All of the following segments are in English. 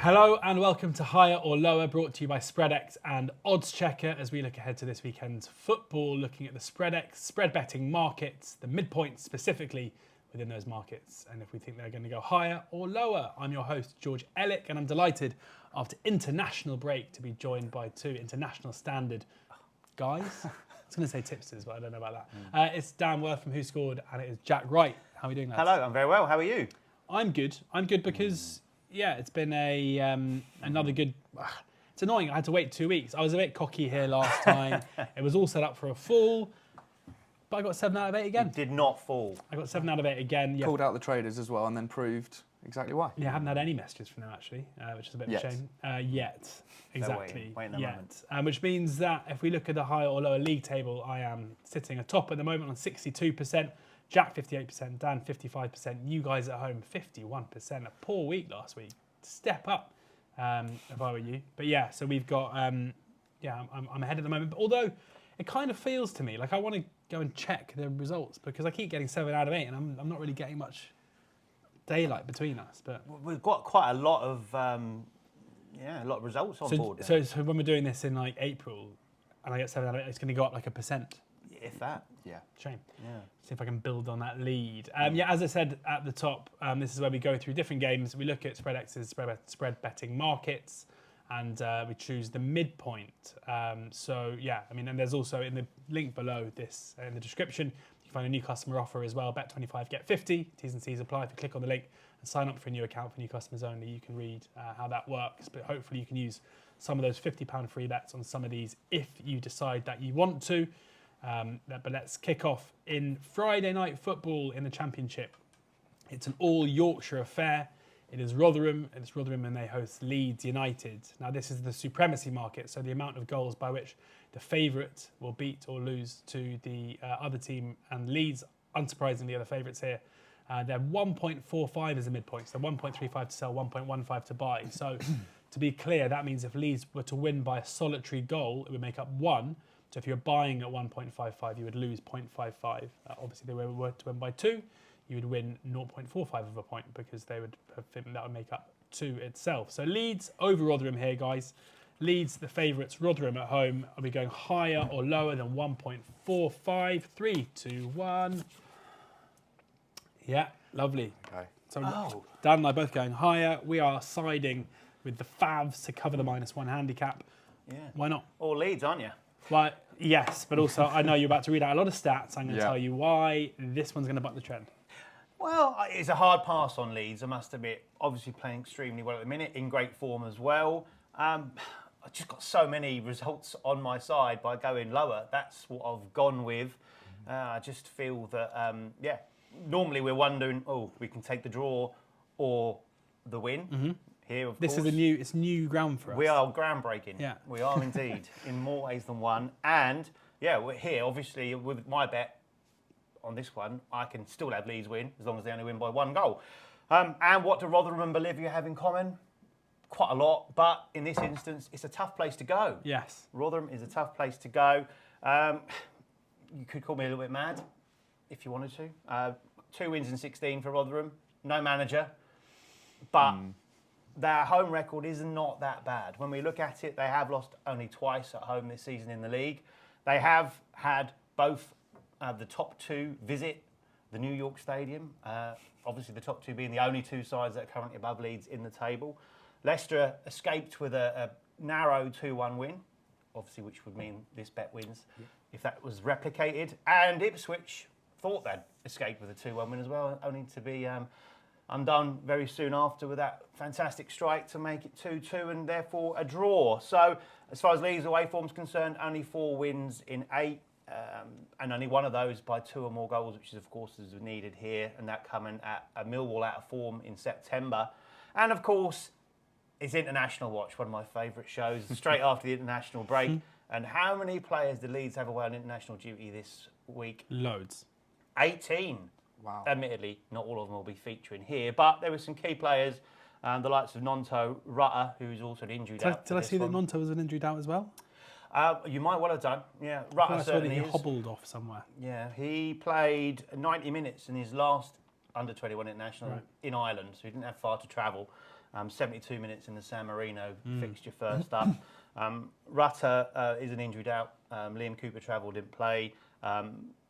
Hello and welcome to Higher or Lower, brought to you by Spreadex and oddschecker as we look ahead to this weekend's football, looking at the Spreadex, spread betting markets, the midpoints specifically within those markets, and if we think they're going to go higher or lower. I'm your host, George Elek, and I'm delighted after international break to be joined by two international standard guys. I was going to say tipsters, but I don't know about that. It's Dan Worth from WhoScored, and it is Jack Wright. How are we doing, lads? Hello, I'm very well. How are you? I'm good. I'm good because, yeah, it's been another good... It's annoying. I had to wait 2 weeks. I was a bit cocky here last time. It was all set up for a fall, but I got 7 out of 8 again. You did not fall. I got 7 out of 8 again. Called out the traders as well and then proved exactly why. Yeah, I haven't had any messages from them actually, which is a bit of a shame. Yet. Exactly. Waiting a moment. Which means that if we look at the higher or lower league table, I am sitting atop at the moment on 62%. Jack 58%, Dan 55%, you guys at home 51%. A poor week last week. Step up if I were you. But yeah, so we've got, I'm ahead at the moment. But although it kind of feels to me like I want to go and check the results because I keep getting 7 out of 8 and I'm not really getting much daylight between us. But we've got quite a lot of results on board. So when we're doing this in like April and I get 7 out of 8, it's going to go up like 1%. If that. Yeah. Shame. Yeah. See if I can build on that lead. As I said at the top, this is where we go through different games. We look at Spreadex's spread betting markets and we choose the midpoint. And there's also in the link below this, in the description, you can find a new customer offer as well. Bet 25, get 50. T's and C's apply. If you click on the link and sign up for a new account for new customers only, you can read how that works. But hopefully you can use some of those £50 free bets on some of these if you decide that you want to. But let's kick off in Friday night football in the Championship. It's an all Yorkshire affair. It is Rotherham. It's Rotherham and they host Leeds United. Now this is the supremacy market, so the amount of goals by which the favourite will beat or lose to the other team. And Leeds, unsurprisingly, are the favourites here. They're 1.45 as a midpoint, so 1.35 to sell, 1.15 to buy. So to be clear, that means if Leeds were to win by a solitary goal, it would make up 1. So if you're buying at 1.55, you would lose 0.55. Obviously, they were to win by 2, you would win 0.45 of a point because that would make up 2 itself. So Leeds over Rotherham here, guys. Leeds, the favourites. Rotherham at home. Are we going higher or lower than 1.45? 3, 2, 1. Yeah, lovely. Okay. So Dan and I both going higher. We are siding with the Favs to cover the -1 handicap. Yeah. Why not? All Leeds, aren't you? Well, yes, but also I know you're about to read out a lot of stats. I'm going to tell you why this one's going to buck the trend. Well, it's a hard pass on Leeds, I must admit. Obviously playing extremely well at the minute, in great form as well. I've just got so many results on my side by going lower. That's what I've gone with. I just feel that, normally we're wondering, we can take the draw or the win. Here, of course. This is it's new ground for us. We are groundbreaking. Yeah. We are indeed, in more ways than one. And, we're here, obviously, with my bet on this one, I can still have Leeds win, as long as they only win by 1 goal. And what do Rotherham and Bolivia have in common? Quite a lot, but in this instance, it's a tough place to go. Yes. Rotherham is a tough place to go. You could call me a little bit mad, if you wanted to. 2 wins in 16 for Rotherham, no manager, but... Their home record is not that bad. When we look at it, they have lost only twice at home this season in the league. They have had both the top 2 visit the New York Stadium. Obviously, the top 2 being the only 2 sides that are currently above Leeds in the table. Leicester escaped with a narrow 2-1 win, obviously, which would mean this bet wins if that was replicated. And Ipswich thought they'd escaped with a 2-1 win as well, only to be... undone very soon after with that fantastic strike to make it 2-2 and therefore a draw. So as far as Leeds away form's concerned, only 4 wins in 8 and only one of those by 2 or more goals, which is of course is needed here, and that coming at a Millwall out of form in September. And of course, it's International Watch, one of my favourite shows, straight after the international break. And how many players did Leeds have away on international duty this week? Loads. 18. Wow. Admittedly, not all of them will be featuring here, but there were some key players, the likes of Nonto Rutter, who's also an injured out. Did I see that Nonto was an injured out as well? You might well have done. Yeah, Rutter certainly he hobbled off somewhere. Yeah, he played 90 minutes in his last under-21 international in Ireland, so he didn't have far to travel. 72 minutes in the San Marino fixture first up. Rutter is an injured out. Liam Cooper-Travell didn't play.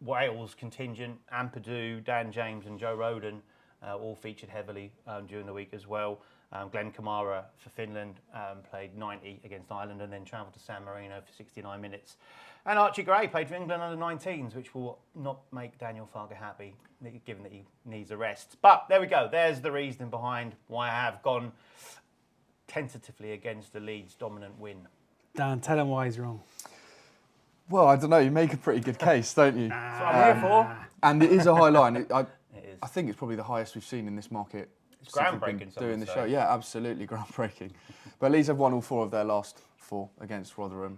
Wales contingent, Ampadu, Dan James and Joe Rodon all featured heavily during the week as well. Glenn Kamara for Finland played 90 against Ireland and then travelled to San Marino for 69 minutes. And Archie Gray played for England under 19s, which will not make Daniel Farke happy, given that he needs a rest. But there we go. There's the reason behind why I have gone tentatively against the Leeds dominant win. Dan, tell him why he's wrong. Well, I don't know. You make a pretty good case, don't you? That's what I'm here for. And it is a high line. It is. I think it's probably the highest we've seen in this market. It's groundbreaking. Doing the show, yeah, absolutely groundbreaking. But Leeds have won all 4 of their last 4 against Rotherham.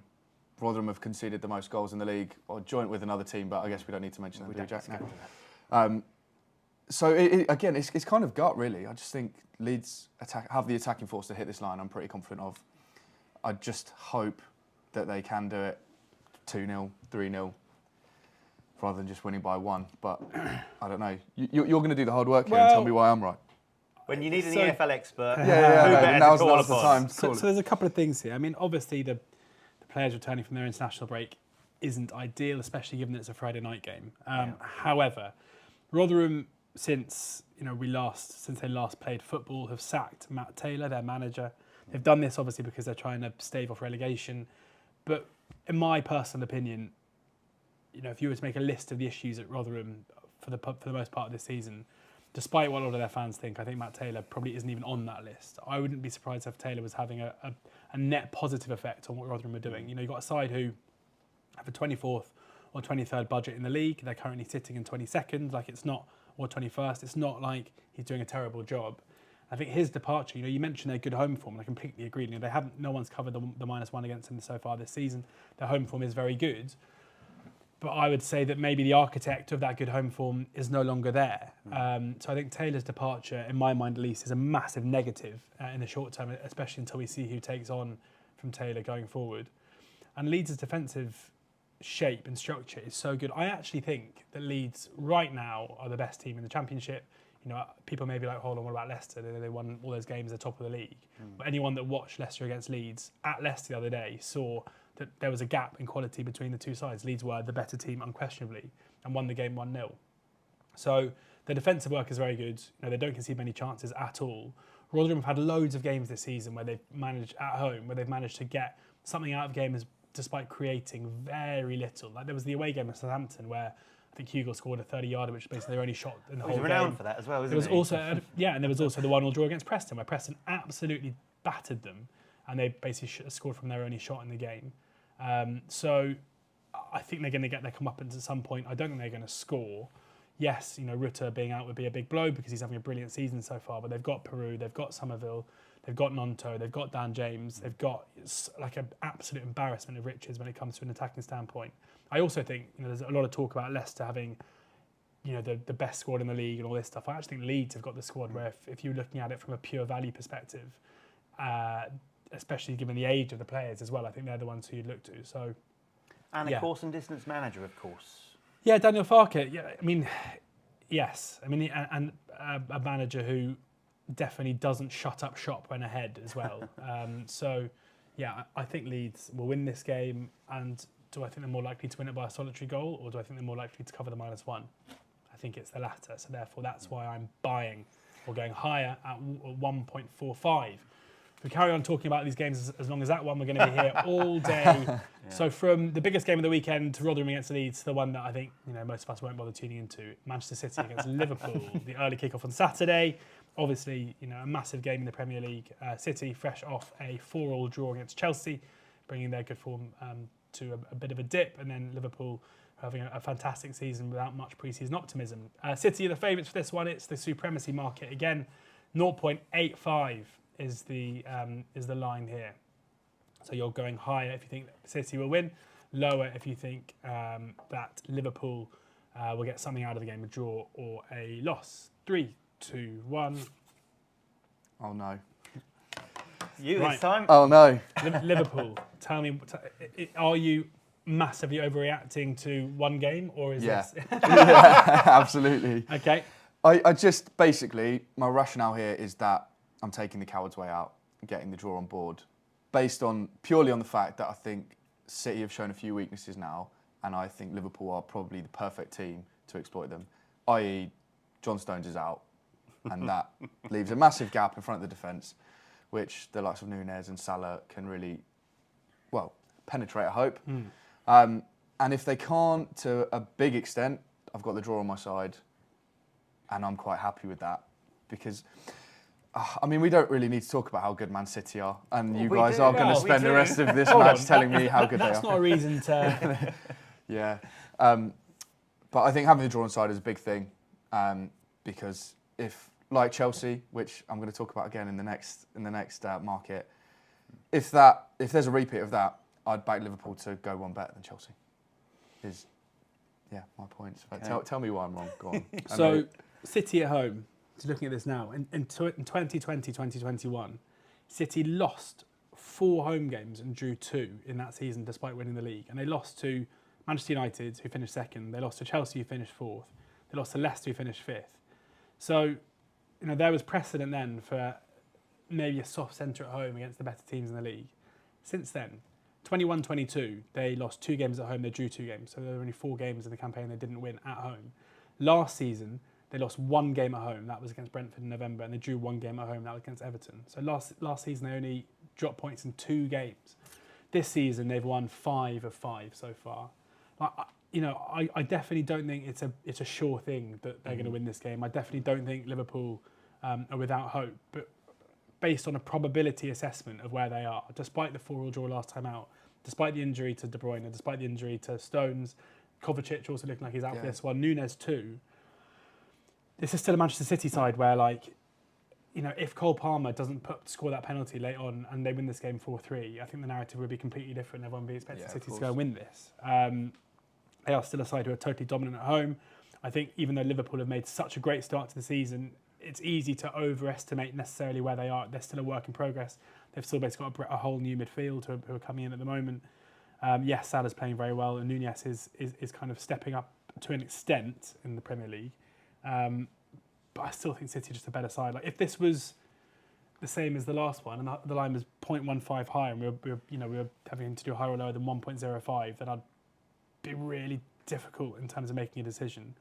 Rotherham have conceded the most goals in the league, or joint with another team, but I guess we don't need to mention them, do Jack? Now. So again, it's kind of gut really. I just think Leeds have the attacking force to hit this line. I'm pretty confident of. I just hope that they can do it 2-0, 3-0, rather than just winning by 1. But I don't know. You're going to do the hard work here and tell me why I'm right. When you need an EFL expert, now's the time. So there's a couple of things here. I mean, obviously the players returning from their international break isn't ideal, especially given that it's a Friday night game. However, Rotherham, since they last played football, have sacked Matt Taylor, their manager. They've done this obviously because they're trying to stave off relegation. But in my personal opinion, if you were to make a list of the issues at Rotherham for the most part of this season, despite what a lot of their fans think, I think Matt Taylor probably isn't even on that list. I wouldn't be surprised if Taylor was having a net positive effect on what Rotherham are doing. You've got a side who have a 24th or 23rd budget in the league. They're currently sitting in 22nd, or 21st. It's not like he's doing a terrible job. I think his departure, you mentioned their good home form, and I completely agree. No one's covered the -1 against them so far this season. Their home form is very good. But I would say that maybe the architect of that good home form is no longer there. So I think Taylor's departure, in my mind at least, is a massive negative in the short term, especially until we see who takes on from Taylor going forward. And Leeds' defensive shape and structure is so good. I actually think that Leeds right now are the best team in the Championship. People may be like, hold on, what about Leicester? They won all those games at the top of the league. But anyone that watched Leicester against Leeds at Leicester the other day saw that there was a gap in quality between the two sides. Leeds were the better team, unquestionably, and won the game 1-0. So the defensive work is very good. They don't concede many chances at all. Rotherham have had loads of games this season where they've managed to get something out of games despite creating very little. Like there was the away game at Southampton where I think Hugo scored a 30-yarder, which is basically their only shot in the whole game. He's renowned for that as well, isn't he? And there was also the 1-1 draw against Preston, where Preston absolutely battered them, and they basically scored from their only shot in the game. So I think they're going to get their comeuppance at some point. I don't think they're going to score. Yes, Rutter being out would be a big blow because he's having a brilliant season so far, but they've got Peru, they've got Somerville, they've got Nonto, they've got Dan James, they've got like an absolute embarrassment of riches when it comes to an attacking standpoint. I also think there's a lot of talk about Leicester having the best squad in the league and all this stuff. I actually think Leeds have got the squad where if you're looking at it from a pure value perspective, especially given the age of the players as well, I think they're the ones who you'd look to. So, and a course and distance manager, of course. Yeah, Daniel Farke. Yeah, yes. And a manager who definitely doesn't shut up shop when ahead as well. I think Leeds will win this game. And do I think they're more likely to win it by a solitary goal, or do I think they're more likely to cover the -1? I think it's the latter. So therefore, that's why I'm buying or going higher at 1.45. If we carry on talking about these games as long as that one, we're going to be here all day. Yeah. So from the biggest game of the weekend to Rotherham against Leeds, to the one that I think most of us won't bother tuning into, Manchester City against Liverpool, the early kickoff on Saturday. Obviously, a massive game in the Premier League. City fresh off a 4-4 draw against Chelsea, bringing their good form to a bit of a dip, and then Liverpool having a fantastic season without much pre-season optimism. City are the favourites for this one. It's the supremacy market again. 0.85 is the line here. So you're going higher if you think City will win, lower if you think that Liverpool will get something out of the game, a draw or a loss. 3, 2, 1. Oh no. This time? Oh no. Liverpool, tell me, are you massively overreacting to one game, or is this? Yeah, absolutely. Okay. I just basically, my rationale here is that I'm taking the coward's way out, getting the draw on board, based on purely on the fact that I think City have shown a few weaknesses now, and I think Liverpool are probably the perfect team to exploit them. I.e., John Stones is out, and that leaves a massive gap in front of the defence, which the likes of Núñez and Salah can really, well, penetrate, I hope. And if they can't, to a big extent, I've got the draw on my side, and I'm quite happy with that, because I mean, we don't really need to talk about how good Man City are, and you guys are going to spend the rest of this match telling me how good they are. That's not a reason to... Yeah. But I think having the draw on side is a big thing, because if, like Chelsea, which I'm going to talk about again in the next market, if there's a repeat of that, I'd back Liverpool to go one better than Chelsea. Is my point. Okay. Tell me why I'm wrong. Go on. So City at home. So looking at this now, in 2020, 2021, City lost 4 home games and drew 2 in that season, despite winning the league. And they lost to Manchester United, who finished 2nd. They lost to Chelsea, who finished 4th. They lost to Leicester, who finished 5th. So, there was precedent then for maybe a soft centre at home against the better teams in the league. Since then, 21-22, they lost 2 games at home, they drew 2 games. So there were only 4 games in the campaign they didn't win at home. Last season, they lost 1 game at home, that was against Brentford in November, and they drew 1 game at home, that was against Everton. So last season, they only dropped points in 2 games. This season, they've won 5 of 5 so far. I definitely don't think it's a sure thing that they're going to win this game. I definitely don't think Liverpool are without hope. But based on a probability assessment of where they are, despite the 4-4 draw last time out, despite the injury to De Bruyne, despite the injury to Stones, Kovacic also looking like he's out for this one, Núñez too. This is still a Manchester City side where, if Cole Palmer doesn't score that penalty late on and they win this game 4-3, I think the narrative would be completely different. Everyone would be expecting City to go and win this. They are still a side who are totally dominant at home. I think even though Liverpool have made such a great start to the season, it's easy to overestimate necessarily where they are. They're still a work in progress. They've still basically got a whole new midfield who are coming in at the moment. Yes, Salah's playing very well, and Núñez is kind of stepping up to an extent in the Premier League. But I still think City are just a better side. If this was the same as the last one, and the line was 0.15 higher, and we were having to do higher or lower than 1.05, then I'd be really difficult in terms of making a decision.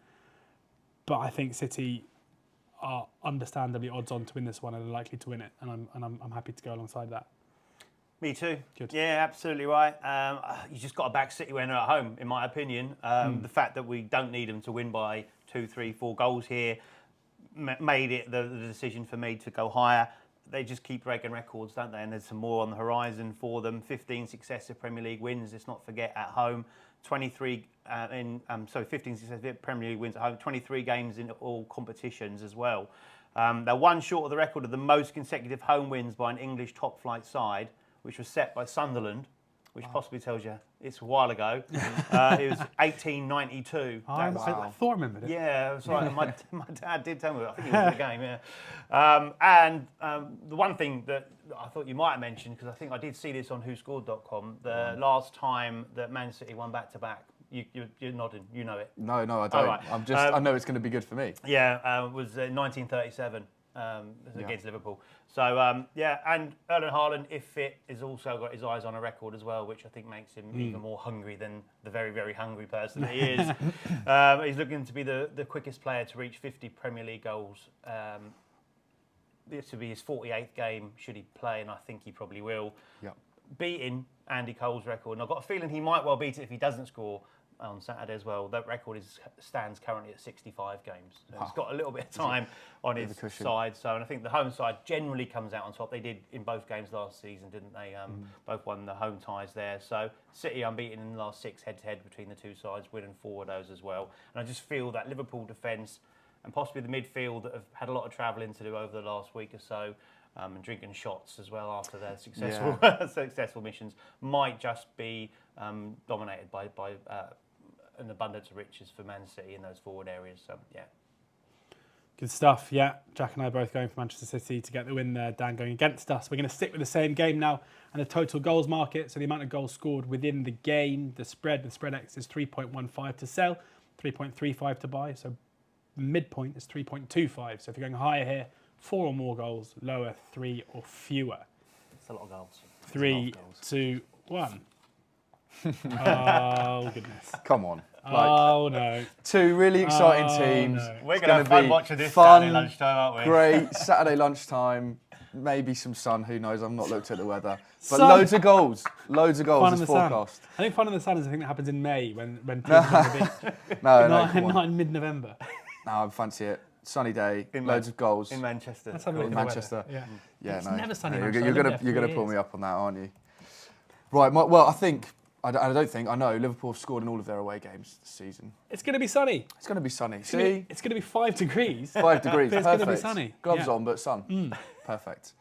But I think City are understandably odds on to win this one and are likely to win it, and I'm happy to go alongside that. Me too. Good. Yeah, absolutely right. You just got to back City when they're at home, in my opinion. The fact that we don't need them to win by 2, 3, 4 goals here made it the decision for me to go higher. They just keep breaking records, don't they? And there's some more on the horizon for them. 15 successive Premier League wins, let's not forget, at home. 15 successive Premier League wins at home. 23 games in all competitions as well. They're 1 short of the record of the most consecutive home wins by an English top-flight side, which was set by Sunderland, which possibly tells you it's a while ago. It was 1892. I thought I remembered it. Yeah, that's right. my dad did tell me that. I think he was in the game, yeah. The one thing that I thought you might have mentioned, because I think I did see this on WhoScored.com, the last time that Man City won back-to-back. You're nodding, you know it. No, I don't. Right. I know it's going to be good for me. Yeah, it was 1937. Against Liverpool. So, and Erling Haaland, if fit, has also got his eyes on a record as well, which I think makes him even more hungry than the very, very hungry person that he is. He's looking to be the quickest player to reach 50 Premier League goals. This will be his 48th game, should he play, and I think he probably will. Yep. Beating Andy Cole's record, and I've got a feeling he might well beat it if he doesn't score on Saturday as well. That record stands currently at 65 games. So he's got a little bit of time on his side. So, and I think the home side generally comes out on top. They did in both games last season, didn't they? Both won the home ties there. So City unbeaten in the last 6 head-to-head between the two sides, winning 4 of those as well. And I just feel that Liverpool defence and possibly the midfield that have had a lot of travelling to do over the last week or so, and drinking shots as well after their successful missions, might just be dominated by an abundance of riches for Man City in those forward areas. So, yeah. Good stuff. Yeah, Jack and I are both going for Manchester City to get the win there. Dan going against us. We're going to stick with the same game now and the total goals market. So the amount of goals scored within the game. The spread with Spreadex is 3.15 to sell, 3.35 to buy. So midpoint is 3.25. So if you're going higher here, 4 or more goals, lower 3 or fewer. It's a lot of goals. 3, 2, 1. Oh, goodness. Come on. Oh, no. 2 really exciting teams. No. We're It's going to have gonna fun be watching this fun, Saturday lunchtime, aren't we? Great Saturday lunchtime. Maybe some sun. Who knows? I've not looked at the weather. But Sun. loads of goals. Loads of Fun goals in is the sun. forecast. I think fun in the sun is a thing that happens in May when teams are on the beach. No, not, come on. not in mid-November. No, I fancy it. Sunny day, In loads of goals. In Manchester. Let's have a look In at the Manchester. weather. Yeah, It's no. never sunny in You're Manchester. gonna pull me up on that, aren't you? Right. Well, I know Liverpool have scored in all of their away games this season. It's going to be sunny. It's going to be sunny. It's See, going to be 5 degrees. 5 degrees. But it's Perfect. gonna be sunny. Gloves Yeah. on, but sun. Perfect.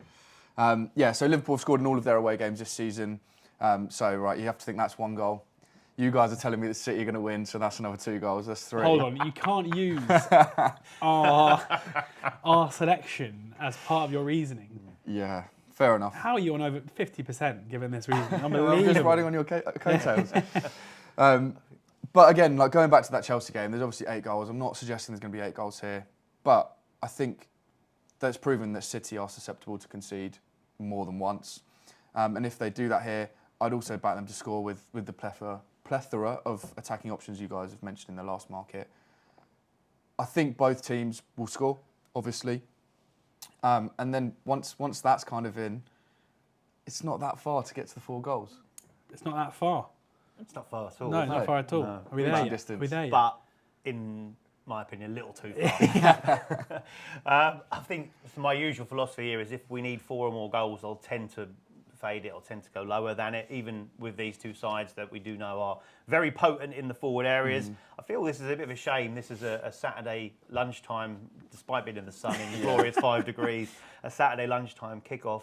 So Liverpool have scored in all of their away games this season. Right, you have to think that's 1 goal. You guys are telling me that City are going to win, so that's another 2 goals. That's 3. Hold on, you can't use our selection as part of your reasoning. Yeah, fair enough. How are you on over 50% given this reasoning? I'm Unbelievable. just riding on your coattails. But again, like going back to that Chelsea game, there's obviously 8 goals. I'm not suggesting there's going to be 8 goals here, but I think that's proven that City are susceptible to concede more than once. And if they do that here, I'd also back them to score with the plethora of attacking options you guys have mentioned in the last market. I think both teams will score, obviously. And then once that's kind of in, it's not that far to get to the 4 goals. It's not that far. It's not far at all. No, is not it? far at all. No. Are we there Easy yet? distance. Are we there yet? But in my opinion, a little too far. I think my usual philosophy here is if we need 4 or more goals, I'll tend to fade it or tend to go lower than it, even with these 2 sides that we do know are very potent in the forward areas. I feel this is a bit of a shame. This is a Saturday lunchtime, despite being in the sun in the glorious 5 degrees, a Saturday lunchtime kickoff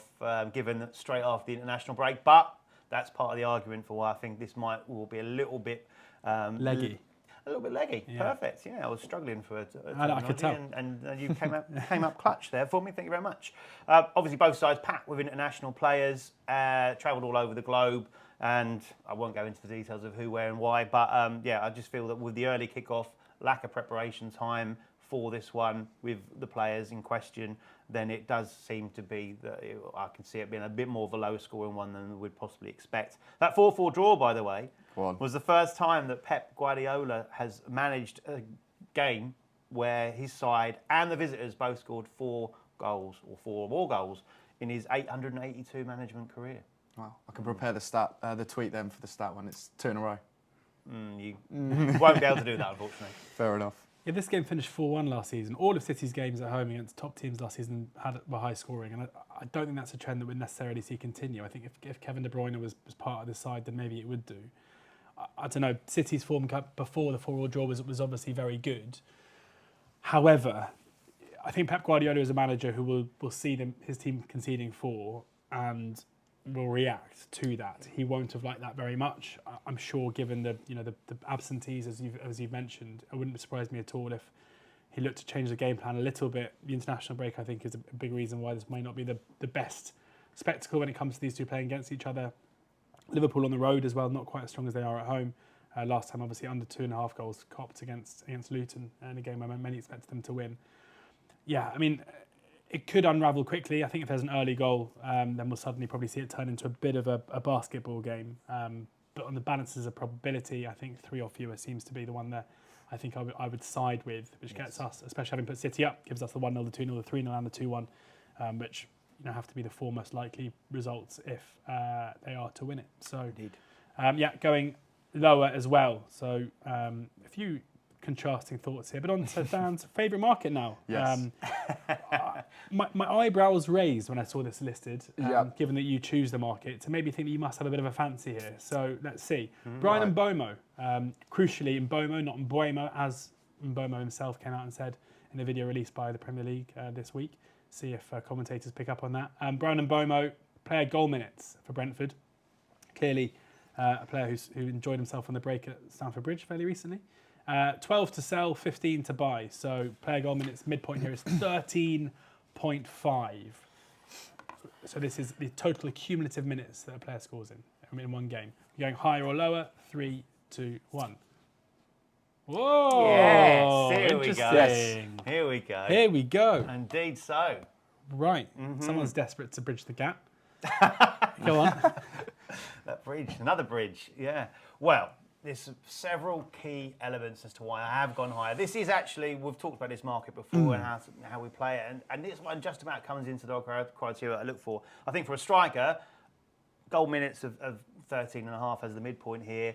given straight after the international break. But that's part of the argument for why I think this will be a little bit leggy. A little bit leggy. Yeah. Perfect. Yeah, I was struggling for a I could tell. and you came up clutch there for me. Thank you very much. Obviously, both sides packed with international players, travelled all over the globe, and I won't go into the details of who, where, and why. But I just feel that with the early kickoff, lack of preparation time for this one with the players in question, then it does seem to be that I can see it being a bit more of a low scoring one than we'd possibly expect. That 4-4 draw, by the way, was the first time that Pep Guardiola has managed a game where his side and the visitors both scored 4 goals or 4 or more goals in his 882 management career. Wow, I can prepare the tweet then for the stat when it's 2 in a row. You won't be able to do that, unfortunately. Fair enough. Yeah, this game finished 4-1 last season. All of City's games at home against top teams last season were high scoring, and I don't think that's a trend that we'd necessarily see continue. I think if Kevin De Bruyne was part of the side, then maybe it would do. I don't know. City's form before the 4-4 draw was obviously very good. However, I think Pep Guardiola is a manager who will see his team conceding 4 and will react to that. He won't have liked that very much. I'm sure, given the absentees as you've mentioned, it wouldn't surprise me at all if he looked to change the game plan a little bit. The international break, I think, is a big reason why this may not be the best spectacle when it comes to these 2 playing against each other. Liverpool on the road as well, not quite as strong as they are at home. Last time, obviously, under 2.5 goals copped against Luton in a game where many expected them to win. Yeah, I mean, it could unravel quickly. I think if there's an early goal, then we'll suddenly probably see it turn into a bit of a basketball game. But on the balances of probability, I think 3 or fewer seems to be the one that I think I would side with, which gets us, especially having put City up, gives us the 1-0, the 2-0, the 3-0 and the 2-1, which have to be the 4 most likely results if they are to win it. So, going lower as well. So a few contrasting thoughts here, but on to Dan's favourite market now. Yes. My eyebrows raised when I saw this listed, given that you choose the market, to maybe think that you must have a bit of a fancy here. So let's see. Brian Mbomo, crucially Mbomo, not Mbuemo, as Mbomo himself came out and said in a video released by the Premier League this week. See if commentators pick up on that. Brian Mbomo, player goal minutes for Brentford. Clearly a player who enjoyed himself on the break at Stamford Bridge fairly recently. 12 to sell, 15 to buy. So player goal minutes midpoint here is 13.5. So this is the total cumulative minutes that a player scores in one game. You're going higher or lower? 3, 2, 1. Whoa! Yes, here we go. Interesting. Here we go. Here we go. Indeed so. Right. Someone's desperate to bridge the gap. Go on. That bridge, another bridge, yeah. Well, there's several key elements as to why I have gone higher. This is actually, we've talked about this market before and how we play it, and this one just about comes into the criteria I look for. I think for a striker, goal minutes of 13.5 as the midpoint here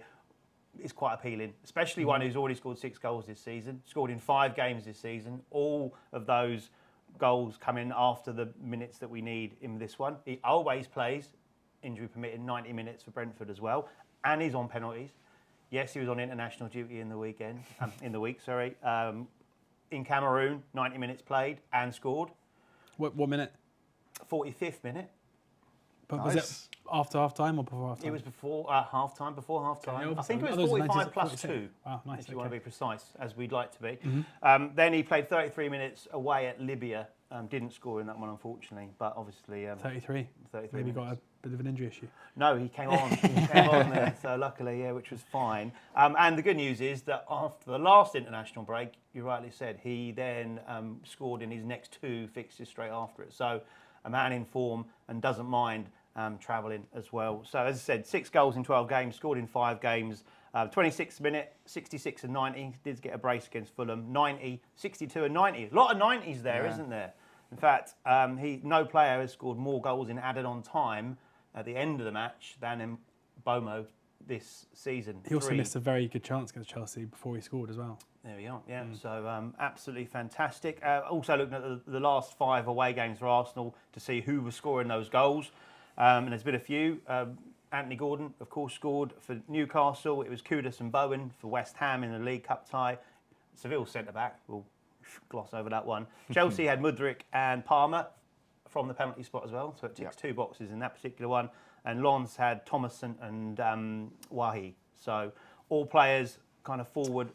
is quite appealing, especially one who's already scored 6 goals this season, scored in 5 games this season. All of those goals come in after the minutes that we need in this one. He always plays, injury permitting, 90 minutes for Brentford as well, and he's on penalties. Yes, he was on international duty in the week. In Cameroon, 90 minutes played and scored. What minute? 45th minute. But was it after half time or before half time? It was before half time. Okay, I think it was 45 plus 2. Wow, nice. If you want to be precise, as we'd like to be. Then he played 33 minutes away at Libya. Didn't score in that one, unfortunately, but obviously 33. Maybe got a bit of an injury issue. No, he came on. There, so luckily, yeah, which was fine. And the good news is that after the last international break, you rightly said, he then scored in his next 2 fixtures straight after it. So a man in form and doesn't mind travelling as well. So as I said, 6 goals in 12 games, scored in 5 games. 26th minute, 66 and 90. Did get a brace against Fulham. 90, 62 and 90. A lot of 90s there, isn't there? In fact, no player has scored more goals in added on time at the end of the match than Mbeumo this season. He also missed a very good chance against Chelsea before he scored as well. There we are, yeah. So absolutely fantastic. Also looking at the last 5 away games for Arsenal to see who was scoring those goals. And there's been a few. Anthony Gordon, of course, scored for Newcastle. It was Kudus and Bowen for West Ham in the League Cup tie. Seville centre-back, we'll gloss over that one. Chelsea had Mudryk and Palmer from the penalty spot as well, so it ticks 2 boxes in that particular one. And Lens had Thomason and Wahi. So all players kind of forward,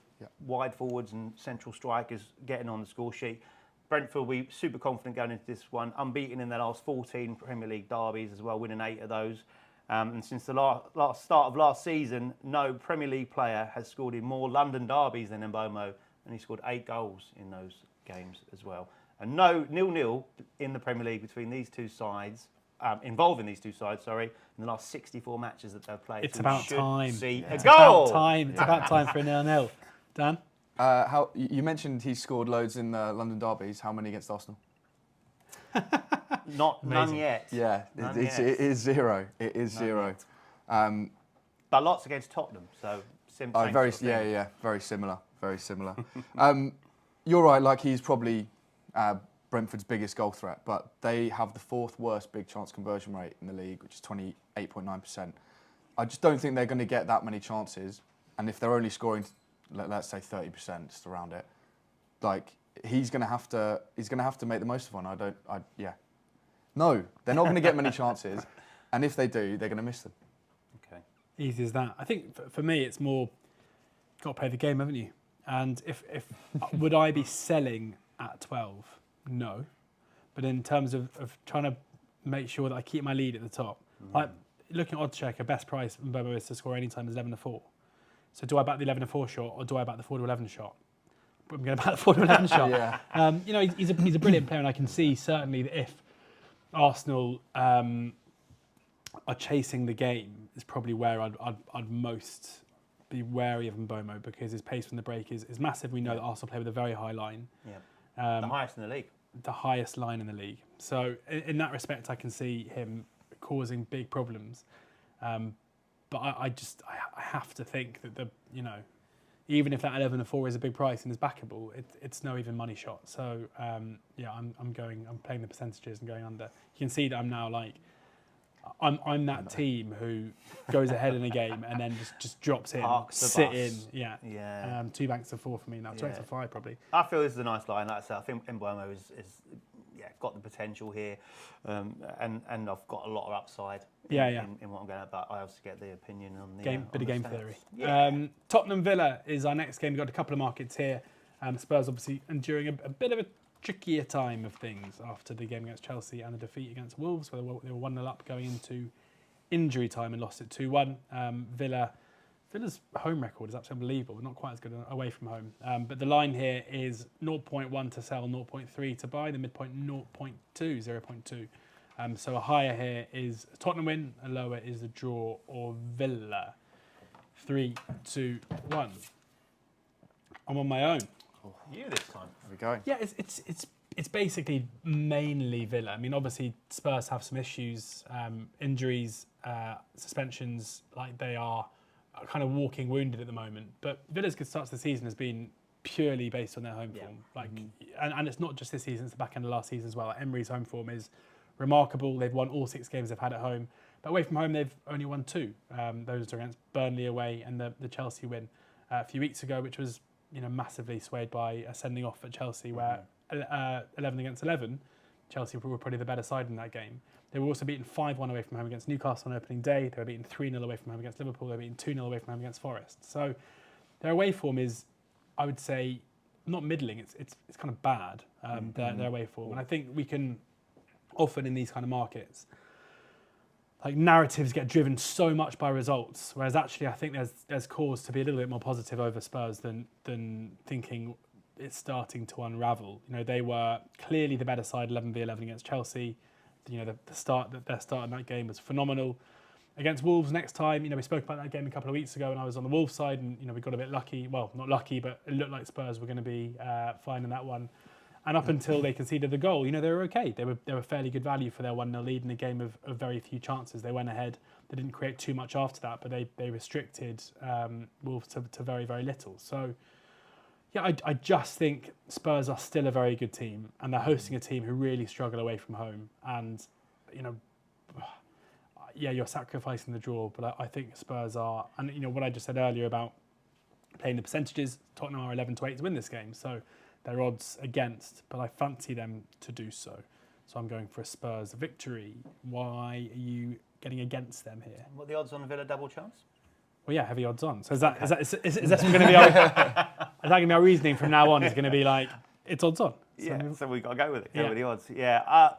wide forwards and central strikers getting on the score sheet. Brentford will be super confident going into this one, unbeaten in their last 14 Premier League derbies as well, winning 8 of those. And since the last start of last season, no Premier League player has scored in more London derbies than Mbeumo, and he scored 8 goals in those games as well. And no 0-0 in the Premier League between these two sides, involving these two sides, in the last 64 matches that they've played. It's about time. It's about time for a 0-0. Dan? You mentioned he scored loads in the London derbies. How many against Arsenal? None yet. Yeah, it is 0. It is 0. But lots against Tottenham, so very similar. Very similar. You're right. Like, he's probably Brentford's biggest goal threat, but they have the 4th worst big chance conversion rate in the league, which is 28.9%. I just don't think they're going to get that many chances, and if they're only scoring, let's say 30%, just around it, like, he's going to have to make the most of one. No, they're not going to get many chances, and if they do, they're going to miss them. Okay. Easy as that. I think for me, it's more, got to play the game, haven't you? And if would I be selling at 12? No. But in terms of trying to make sure that I keep my lead at the top, like looking at oddschecker, best price from Mbeumo is to score any time is 11-4. So do I back the 11-4 shot or do I back the 4-11 shot? I'm going to back the 4-11 shot. Yeah. He's a brilliant player, and I can see certainly that if Arsenal are chasing the game, is probably where I'd most be wary of Mbeumo, because his pace from the break is massive. We know that Arsenal play with a very high line. Yeah. The highest in the league. The highest line in the league. So in that respect, I can see him causing big problems. But I have to think that even if that 11-4 is a big price and is backable, it's no even money shot. So I'm playing the percentages and going under. You can see that I'm now like, I'm that team who goes ahead in a game and then just drops in, sit in. Yeah. 2 banks of 4 for me now. 2 banks of 5 probably. I feel this is a nice line. Like I said, I think Mbeumo is got the potential here, and I've got a lot of upside. In what I'm going at, but I also get the opinion on the game stats. theory. Yeah. Tottenham Villa is our next game. We've got a couple of markets here. Spurs obviously enduring a bit of a trickier time of things after the game against Chelsea and the defeat against Wolves, where they were 1-0 up going into injury time and lost it 2-1. Villa Villa's home record is absolutely unbelievable. Not quite as good away from home. But the line here is 0.1 to sell, 0.3 to buy. The midpoint 0.2. So a higher here is Tottenham win, a lower is a draw or Villa. 3, 2, 1. I'm on my own. You this time. There we go. Yeah, it's basically mainly Villa. I mean, obviously Spurs have some issues, injuries, suspensions. Like they are kind of walking wounded at the moment. But Villa's good start to the season has been purely based on their home form. Like, and it's not just this season; it's the back end of last season as well. Like, Emery's home form is remarkable. They've won all 6 games they've had at home, but away from home they've only won 2. Those are against Burnley away and the Chelsea win a few weeks ago, which was massively swayed by a sending off at Chelsea, where 11 against 11, Chelsea were probably the better side in that game. They were also beaten 5-1 away from home against Newcastle on opening day. They were beaten 3-0 away from home against Liverpool. They were beaten 2-0 away from home against Forest. So their away form is, I would say, not middling. It's kind of bad, their away form. And I think we can often in these kind of markets, like narratives get driven so much by results, whereas actually I think there's cause to be a little bit more positive over Spurs than thinking it's starting to unravel. They were clearly the better side, 11v11 against Chelsea. Their start in that game was phenomenal. Against Wolves next time, we spoke about that game a couple of weeks ago, and I was on the Wolves side, and we got a bit lucky. Well, not lucky, but it looked like Spurs were going to be fine in that one. And up until they conceded the goal, they were okay. They were fairly good value for their 1-0 lead in a game of very few chances. They went ahead. They didn't create too much after that, but they restricted Wolves to very, very little. So, yeah, I just think Spurs are still a very good team, and they're hosting a team who really struggle away from home. And, yeah, you're sacrificing the draw, but I think Spurs are. And, what I just said earlier about playing the percentages, Tottenham are 11-8 to win this game. So they're odds against, but I fancy them to do so. So I'm going for a Spurs victory. Why are you getting against them here? What are the odds on a Villa double chance? Well, yeah, heavy odds on. So is that going to be our, is that going to be our reasoning from now on? Is going to be like it's odds on. So we've got to go with it. Go with the odds. Yeah.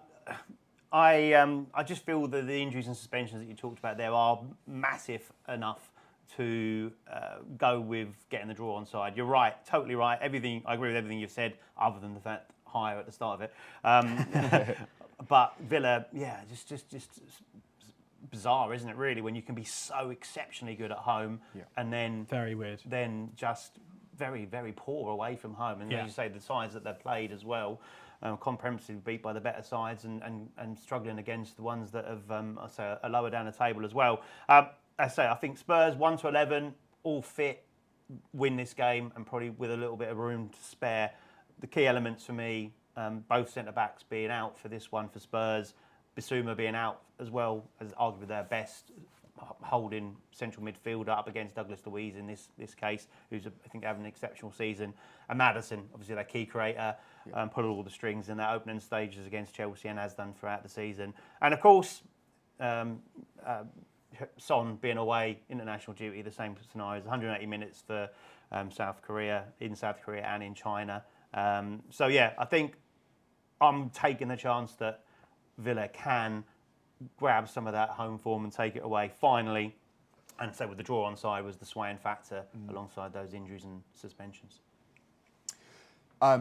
I just feel that the injuries and suspensions that you talked about there are massive enough to go with getting the draw on side. You're right, totally right. I agree with everything you've said, other than the fact higher at the start of it. But Villa, yeah, just bizarre, isn't it? Really, when you can be so exceptionally good at home, and then very weird, then just very, very poor away from home. And as you say, the sides that they've played as well, comprehensively beat by the better sides, and struggling against the ones that have, are lower down the table as well. I think Spurs 1-11, all fit, win this game, and probably with a little bit of room to spare. The key elements for me, both centre backs being out for this one for Spurs, Bissouma being out as well as arguably their best holding central midfielder up against Douglas Luiz in this case, who's I think having an exceptional season, and Maddison, obviously their key creator, put all the strings in their opening stages against Chelsea and has done throughout the season, and of course. Son being away, international duty, the same scenarios, 180 minutes for South Korea and in China. So yeah, I think I'm taking the chance that Villa can grab some of that home form and take it away finally. And so with the draw on side was the swaying factor alongside those injuries and suspensions. I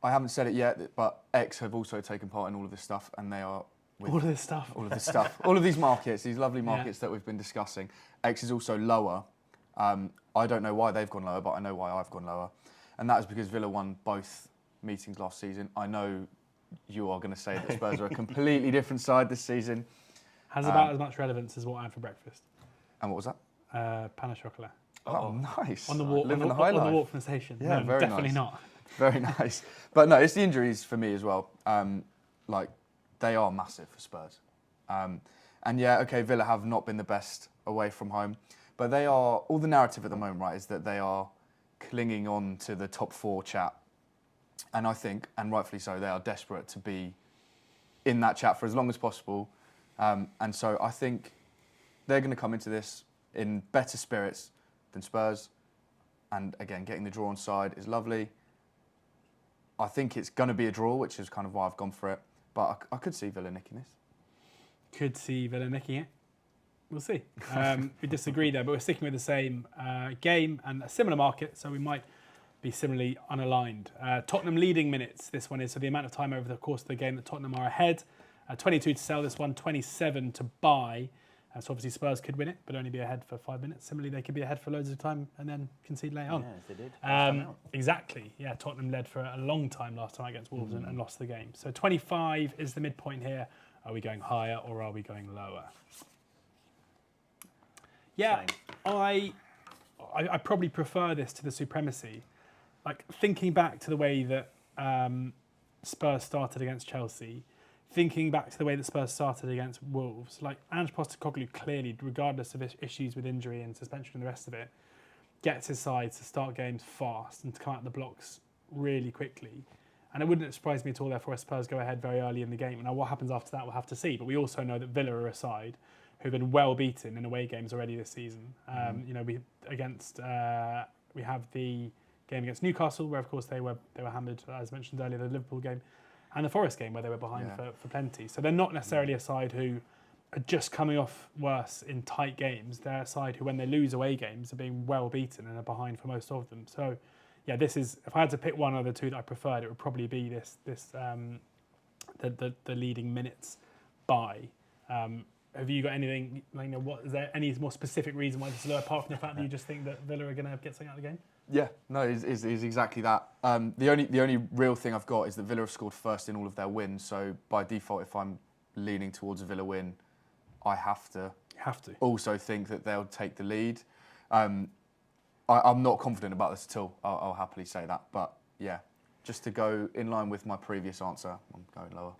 haven't said it yet, but X have also taken part in all of this stuff, and they are... All of this stuff. All of these markets, these lovely markets that we've been discussing. X is also lower. I don't know why they've gone lower, but I know why I've gone lower. And that is because Villa won both meetings last season. I know you are going to say that Spurs are a completely different side this season. Has about as much relevance as what I had for breakfast. And what was that? Pain au chocolat. Oh, nice. On the walk, Living the high life. On the walk from the station. Yeah, no, very definitely nice. not. Very nice. But no, it's the injuries for me as well. They are massive for Spurs. And yeah, okay, Villa have not been the best away from home, but they are, all the narrative at the moment, right, is that they are clinging on to the top 4 chat. And I think, and rightfully so, they are desperate to be in that chat for as long as possible. And so I think they're going to come into this in better spirits than Spurs. And again, getting the draw on side is lovely. I think it's going to be a draw, which is kind of why I've gone for it. But I could see Villa nicking this. Could see Villa nicking it. We'll see. We disagree there, but we're sticking with the same game and a similar market, so we might be similarly unaligned. Tottenham leading minutes, this one is, so the amount of time over the course of the game that Tottenham are ahead. 22 to sell this one, 27 to buy. So obviously Spurs could win it, but only be ahead for 5 minutes. Similarly, they could be ahead for loads of time and then concede late on. Yeah, as they did. Exactly. Yeah, Tottenham led for a long time last time against Wolves and lost the game. So 25 is the midpoint here. Are we going higher or are we going lower? Yeah, I probably prefer this to the supremacy. Like thinking back to the way that Spurs started against Chelsea, thinking back to the way that Spurs started against Wolves, like Ange Postecoglou clearly, regardless of issues with injury and suspension and the rest of it, gets his side to start games fast and to come out the blocks really quickly. And it wouldn't surprise me at all, therefore, if Spurs go ahead very early in the game. Now, what happens after that, we'll have to see. But we also know that Villa are a side who've been well beaten in away games already this season. You know, we have the game against Newcastle, where of course they were hammered, as mentioned earlier, the Liverpool game, and the Forest game where they were behind for plenty. So they're not necessarily a side who are just coming off worse in tight games. They're a side who, when they lose away games, are being well beaten and are behind for most of them. So yeah, this is, if I had to pick one of the two that I preferred, it would probably be the leading minutes buy. Have you got anything, like, you know, what is there any more specific reason why this is low, apart from the fact that you just think that Villa are going to get something out of the game? Yeah, no, it's exactly that. The only real thing I've got is that Villa have scored first in all of their wins. So by default, if I'm leaning towards a Villa win, I have to also think that they'll take the lead. I'm not confident about this at all. I'll happily say that. But yeah, just to go in line with my previous answer, I'm going lower.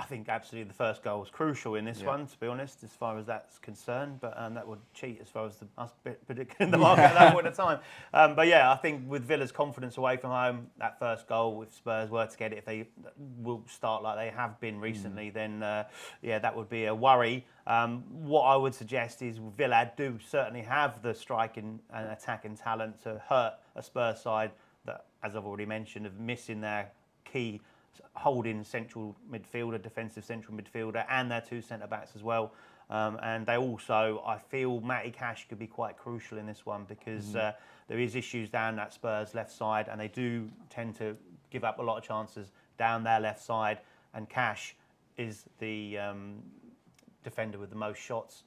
I think absolutely the first goal was crucial in this one, to be honest, as far as that's concerned. But that would cheat as far as us predicting the market at that point in time. But yeah, I think with Villa's confidence away from home, that first goal, if Spurs were to get it, if they will start like they have been recently, then yeah, that would be a worry. What I would suggest is Villa do certainly have the striking and attacking talent to hurt a Spurs side that, as I've already mentioned, of missing their key holding central midfielder, defensive central midfielder, and their two centre-backs as well. And they also, I feel Matty Cash could be quite crucial in this one because there is issues down that Spurs left side, and they do tend to give up a lot of chances down their left side. And Cash is the defender with the most shots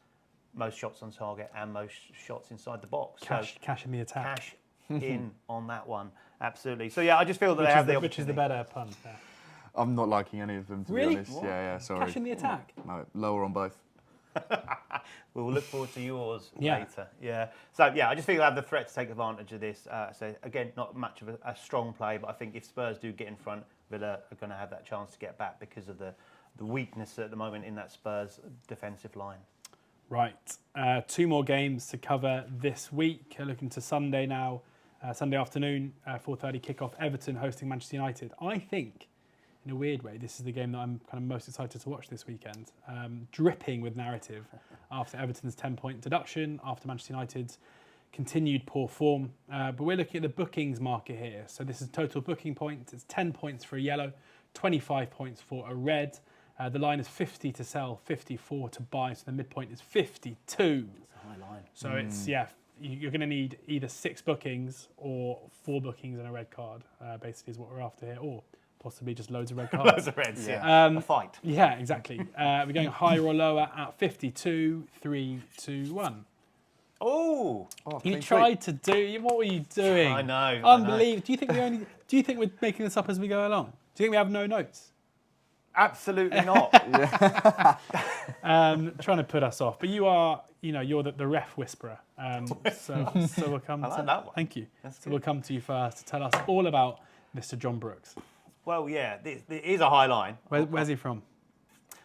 on target and most shots inside the box. Cash in the attack. Cash in on that one, absolutely. So yeah, I just feel that they have the opportunity. Which is the better pun? Yeah. I'm not liking any of them, to be honest. What? Yeah, sorry. Cash in the attack? No, lower on both. We'll look forward to yours later. Yeah. So yeah, I just think they have the threat to take advantage of this. So again, not much of a strong play, but I think if Spurs do get in front, Villa are going to have that chance to get back because of the weakness at the moment in that Spurs defensive line. Right. 2 more games to cover this week. Looking to Sunday now. Sunday afternoon, 4:30 kickoff. Everton hosting Manchester United. I think, in a weird way, this is the game that I'm kind of most excited to watch this weekend. Dripping with narrative after Everton's 10-point deduction, after Manchester United's continued poor form. But we're looking at the bookings market here. So this is total booking points. It's 10 points for a yellow, 25 points for a red. The line is 50 to sell, 54 to buy. So the midpoint is 52. That's a high line. So it's, you're going to need either 6 bookings or 4 bookings and a red card, basically is what we're after here. Or possibly just loads of red cards. Loads of reds, a fight. Yeah, exactly. We're going higher or lower at 52, 3, 2, 1. Oh, you tried to do. What were you doing? I know. Unbelievable. Do you think we're making this up as we go along? Do you think we have no notes? Absolutely not. Trying to put us off, but you're the ref whisperer. So we'll come. I like that one. Thank you. That's so good. we'll come to you first to tell us all about Mr. John Brooks. Well, yeah, this is a high line. Where's he from?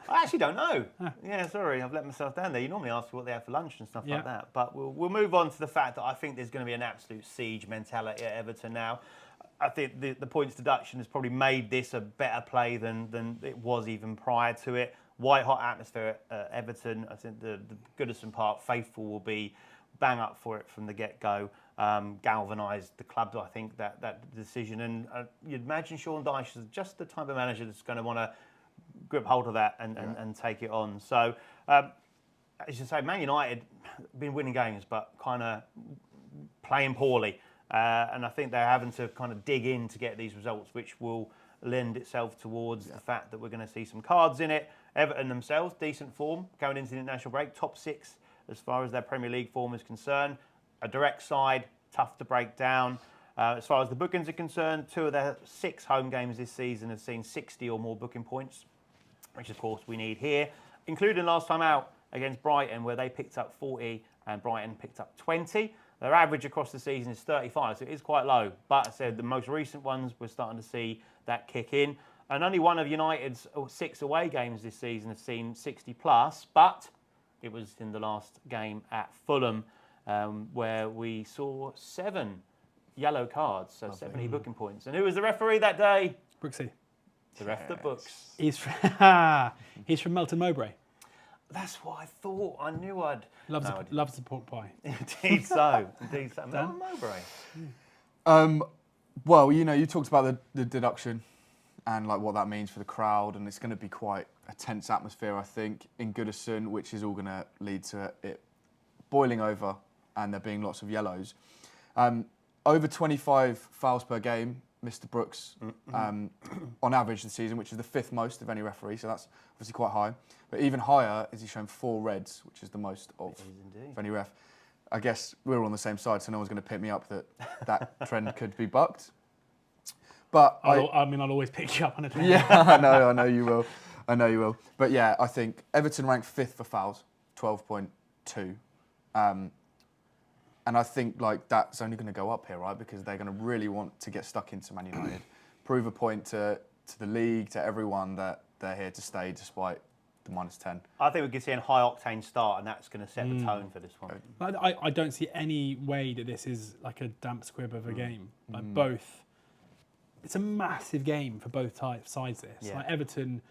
I actually don't know. Yeah, sorry, I've let myself down there. You normally ask what they have for lunch and stuff like that. But we'll move on to the fact that I think there's going to be an absolute siege mentality at Everton now. I think the points deduction has probably made this a better play than it was even prior to it. White hot atmosphere at Everton. I think the Goodison Park faithful will be bang up for it from the get-go. Galvanised the club, I think, that decision. And you'd imagine Sean Dyche is just the type of manager that's going to want to grip hold of that and take it on. So as you say, Man United been winning games, but kind of playing poorly. And I think they're having to kind of dig in to get these results, which will lend itself towards the fact that we're going to see some cards in it. Everton themselves, decent form going into the international break, top 6 as far as their Premier League form is concerned. A direct side, tough to break down. As far as the bookings are concerned, 2 of their 6 home games this season have seen 60 or more booking points, which of course we need here, including last time out against Brighton, where they picked up 40 and Brighton picked up 20. Their average across the season is 35, so it is quite low. But I said the most recent ones, we're starting to see that kick in. And only one of United's 6 away games this season have seen 60 plus, but it was in the last game at Fulham, where we saw 7 yellow cards, so 70 booking points. And who was the referee that day? Brooksy. The ref that books. He's from Melton Mowbray. That's what I thought. I knew I'd... Loves the pork pie. Indeed so. Indeed so. Melton Mowbray. Well, you know, you talked about the deduction and like what that means for the crowd, and it's going to be quite a tense atmosphere, I think, in Goodison, which is all going to lead to it boiling over and there being lots of yellows. Over 25 fouls per game, Mr. Brooks, on average this season, which is the 5th most of any referee, so that's obviously quite high. But even higher is he's shown 4 reds, which is the most of any ref. I guess we're on the same side, so no one's going to pick me up that trend could be bucked. But I'll always pick you up on it. Yeah, I know you will. But yeah, I think Everton ranked 5th for fouls, 12.2. And I think like that's only going to go up here, right? Because they're going to really want to get stuck into Man United, prove a point to the league, to everyone that they're here to stay despite the -10. I think we could see a high octane start, and that's going to set the tone for this one. I don't see any way that this is like a damp squib of a game. Like both, it's a massive game for both sides. This, like Everton,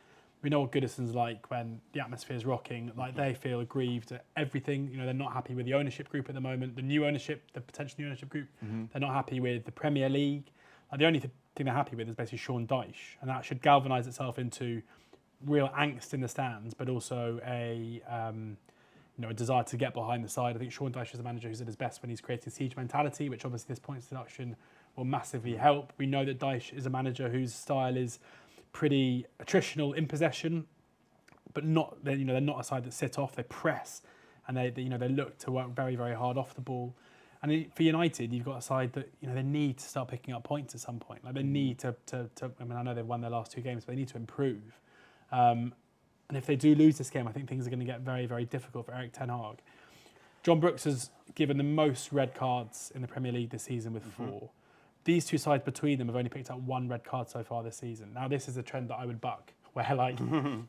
we know what Goodison's like when the atmosphere is rocking. Like they feel aggrieved at everything. You know, they're not happy with the ownership group at the moment. The new ownership, the potential new ownership group, they're not happy with the Premier League. Like the only thing they're happy with is basically Sean Dyche, and that should galvanise itself into real angst in the stands, but also a desire to get behind the side. I think Sean Dyche is a manager who's at his best when he's creating siege mentality, which obviously this points deduction will massively help. We know that Dyche is a manager whose style is pretty attritional in possession, but they're not a side that sit off. They press, and they look to work very, very hard off the ball. And for United, you've got a side that they need to start picking up points at some point. Like they need to. I mean, I know they've won their last 2 games, but they need to improve. And if they do lose this game, I think things are going to get very, very difficult for Erik ten Hag. John Brooks has given the most red cards in the Premier League this season with 4. These 2 sides between them have only picked up 1 red card so far this season. Now, this is a trend that I would buck, where like,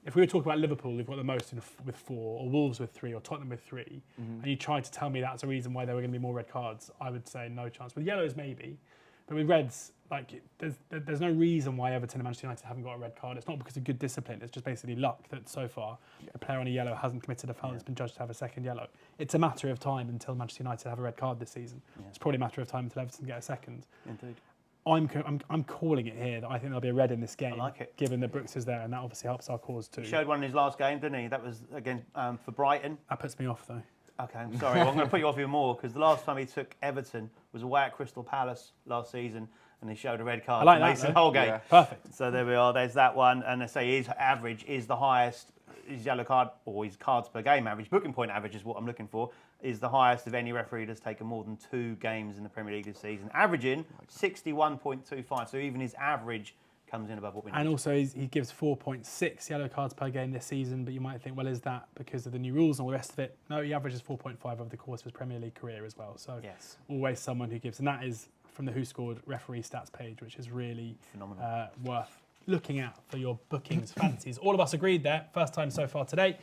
if we were talking about Liverpool, who've got the most with 4, or Wolves with 3, or Tottenham with 3, and you tried to tell me that's a reason why there were going to be more red cards, I would say no chance. With yellows, maybe. But with reds, like there's no reason why Everton and Manchester United haven't got a red card. It's not because of good discipline. It's just basically luck that so far a player on a yellow hasn't committed a foul that's been judged to have a second yellow. It's a matter of time until Manchester United have a red card this season. It's probably a matter of time until Everton get a second. Indeed. I'm calling it here that I think there'll be a red in this game. I like it. Given that Brooks is there, and that obviously helps our cause too. He showed one in his last game, didn't he? That was against for Brighton. That puts me off though. Okay, I'm sorry. Well, I'm going to put you off even more, because the last time he took Everton was away at Crystal Palace last season, and he showed a red card like to that, Mason Holgate. Yeah. Perfect. So there we are. There's that one. And I say his average is the highest. His yellow card, or his cards per game average, booking point average is what I'm looking for, is the highest of any referee that's taken more than 2 games in the Premier League this season, averaging 61.25. So even his average comes in above what we need. And also he gives 4.6 yellow cards per game this season, but you might think, well, is that because of the new rules and all the rest of it? No, he averages 4.5 over the course of his Premier League career as well. So always someone who gives, and that is from the WhoScored referee stats page, which is really phenomenal, worth looking at for your bookings fancies. All of us agreed there, first time so far today.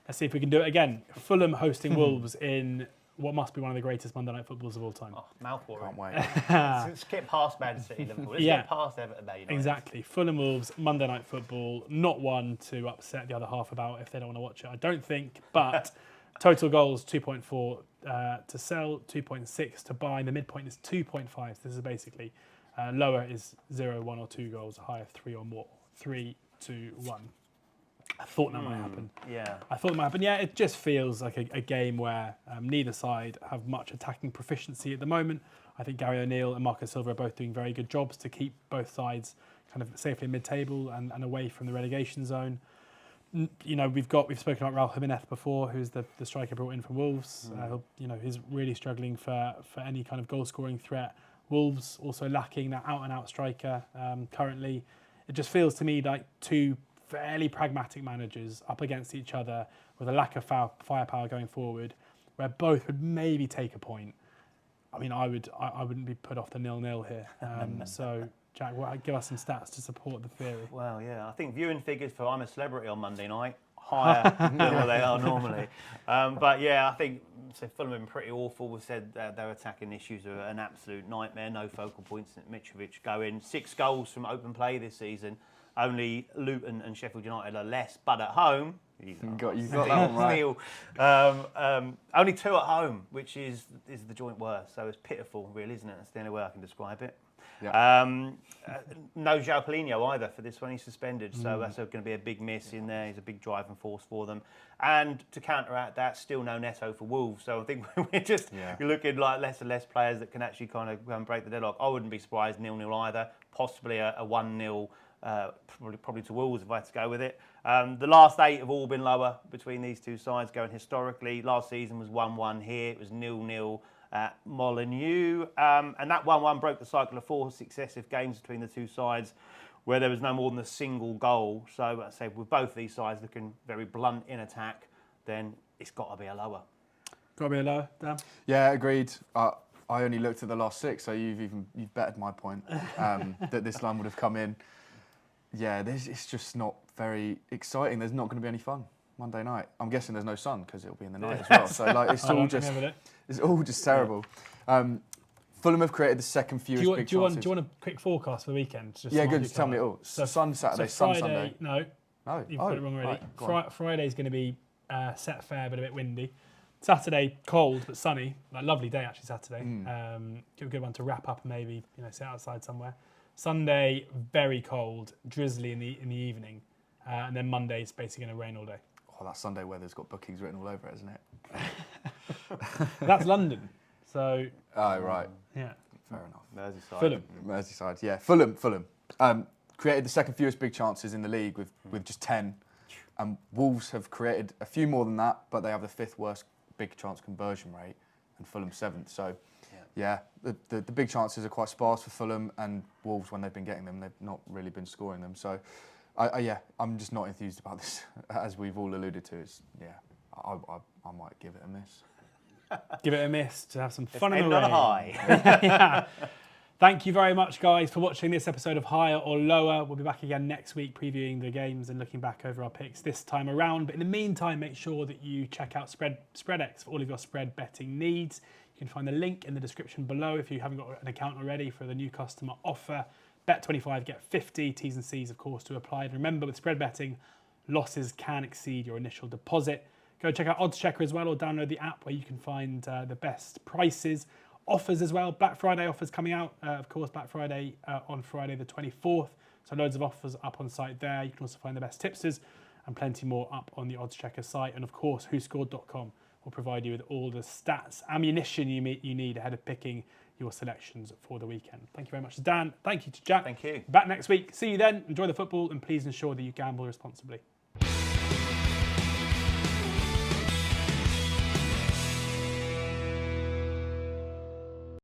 Let's see if we can do it again. Fulham hosting Wolves in what must be one of the greatest Monday Night Footballs of all time. Oh, mouth-watering. Can't wait. Let's get past Man City, Liverpool. Let's get past Everton, Man United. Exactly. Fulham Wolves, Monday Night Football. Not one to upset the other half about if they don't want to watch it, I don't think. But total goals, 2.4 to sell, 2.6 to buy. The midpoint is 2.5. So this is basically lower is 0, 1 or 2 goals. Higher 3 or more. 3, 2, 1. I thought that might happen. Yeah. I thought it might happen. Yeah, it just feels like a game where neither side have much attacking proficiency at the moment. I think Gary O'Neill and Marco Silva are both doing very good jobs to keep both sides kind of safely mid-table and away from the relegation zone. You know, we've spoken about Raul Jimenez before, who's the striker brought in from Wolves. You know, he's really struggling for any kind of goal-scoring threat. Wolves also lacking that out-and-out striker currently. It just feels to me like two fairly pragmatic managers up against each other with a lack of firepower going forward, where both would maybe take a point. I mean, I wouldn't be put off the 0-0 here. So, Jack, give us some stats to support the theory. Well, yeah, I think viewing figures for I'm a Celebrity on Monday night higher than what they are normally. But yeah, I think Fulham have been pretty awful. We've said their attacking issues are an absolute nightmare. No focal points. Mitrovic going 6 goals from open play this season. Only Luton and Sheffield United are less, but at home, you got that one right. Only 2 at home, which is the joint worst. So it's pitiful, really, isn't it? That's the only way I can describe it. Yeah. No João Paulinho either for this one. He's suspended, so that's going to be a big miss in there. He's a big driving force for them. And to counteract that, still no Neto for Wolves. So I think you're looking like less and less players that can actually kind of break the deadlock. I wouldn't be surprised 0-0 either. Possibly a 1-0. Probably to Wolves if I had to go with it. The last 8 have all been lower between these two sides going historically. Last season was 1-1 here. It was 0-0 at Molineux. And that 1-1 broke the cycle of 4 successive games between the two sides where there was no more than a single goal. So I say with both these sides looking very blunt in attack, then it's got to be a lower. Got to be a lower, Dan? Yeah, agreed. I only looked at the last 6, so you've bettered my point that this line would have come in. Yeah, it's just not very exciting. There's not going to be any fun Monday night. I'm guessing there's no sun because it'll be in the night as well. So like, it's all just terrible. Fulham have created the second fewest big chances. Do you want a quick forecast for the weekend? Yeah, good. Just tell me it all. So sun Saturday, sun Sunday. No, you've got it wrong already. Right, Friday's going to be set fair but a bit windy. Saturday cold but sunny. Like lovely day actually. Saturday. Good one to wrap up and maybe sit outside somewhere. Sunday, very cold, drizzly in the evening, and then Monday's basically going to rain all day. Oh, that Sunday weather's got bookings written all over it, isn't it? That's London, so. Oh right. Yeah. Fair enough. Merseyside. Fulham. Merseyside. Yeah. Fulham. Created the second fewest big chances in the league with just 10, and Wolves have created a few more than that, but they have the 5th worst big chance conversion rate, and Fulham 7th. So. Yeah, the big chances are quite sparse for Fulham, and Wolves, when they've been getting them, they've not really been scoring them. So, I'm just not enthused about this, as we've all alluded to. I might give it a miss. Give it a miss to have some fun in the rain. End on high. Yeah. Thank you very much, guys, for watching this episode of Higher or Lower. We'll be back again next week previewing the games and looking back over our picks this time around. But in the meantime, make sure that you check out Spreadex for all of your spread betting needs. You can find the link in the description below if you haven't got an account already for the new customer offer. Bet 25, get 50. T's and C's, of course, to apply. And remember, with spread betting, losses can exceed your initial deposit. Go check out oddschecker as well, or download the app where you can find the best prices. Offers as well. Black Friday offers coming out. Of course, Black Friday on Friday the 24th. So loads of offers up on site there. You can also find the best tipsters and plenty more up on the oddschecker site. And of course, WhoScored.com will provide you with all the stats, ammunition you need ahead of picking your selections for the weekend. Thank you very much to Dan. Thank you to Jack. Thank you. Back next week. See you then. Enjoy the football and please ensure that you gamble responsibly.